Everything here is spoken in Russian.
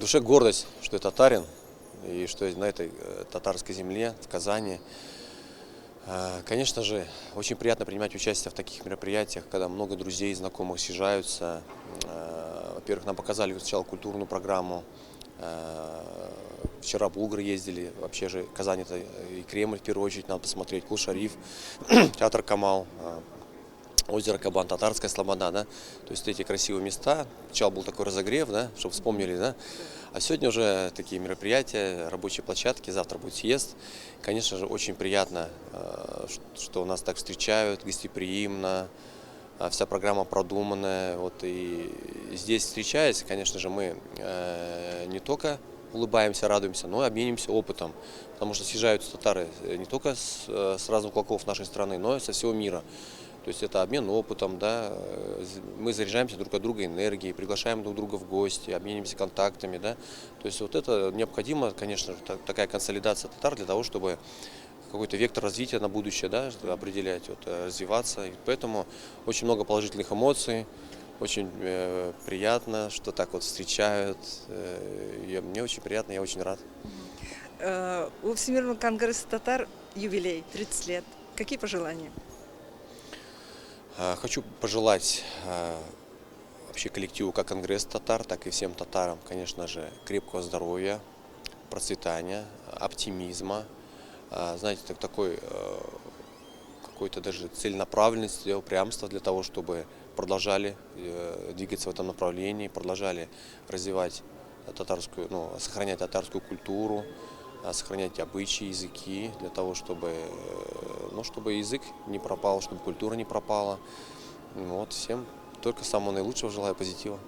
душе гордость, что я татарин, и что я на этой татарской земле, в Казани. Конечно же, очень приятно принимать участие в таких мероприятиях, когда много друзей, знакомых съезжаются. Во-первых, нам показали сначала культурную программу. Вчера булгары ездили, вообще же Казань это и Кремль в первую очередь надо посмотреть, Кул-Шариф, театр Камал, озеро Кабан, Татарская Слобода, да, то есть эти красивые места. Сначала был такой разогрев, да, чтобы вспомнили, да, а сегодня уже такие мероприятия, рабочие площадки, завтра будет съезд. Конечно же, очень приятно, что нас так встречают, гостеприимно, вся программа продуманная, вот, и здесь встречаясь, конечно же, мы не только улыбаемся, радуемся, но и обменимся опытом, потому что съезжаются татары не только с разных уголков нашей страны, но и со всего мира. То есть это обмен опытом, да, мы заряжаемся друг от друга энергией, приглашаем друг друга в гости, обмениваемся контактами, да. То есть вот это необходимо, конечно, такая консолидация татар для того, чтобы какой-то вектор развития на будущее, да, определять, вот, развиваться. И поэтому очень много положительных эмоций, очень приятно, что так вот встречают. Мне очень приятно, я очень рад. У Всемирного конгресса татар юбилей, 30 лет. Какие пожелания? Хочу пожелать вообще коллективу как Конгресс татар, так и всем татарам, конечно же, крепкого здоровья, процветания, оптимизма, знаете, такой какой-то даже целенаправленности, упрямства для того, чтобы продолжали двигаться в этом направлении, продолжали развивать татарскую, ну, сохранять татарскую культуру, сохранять обычаи, языки, для того, чтобы, ну, чтобы язык не пропал, чтобы культура не пропала. Вот, всем только самого наилучшего желаю, позитива.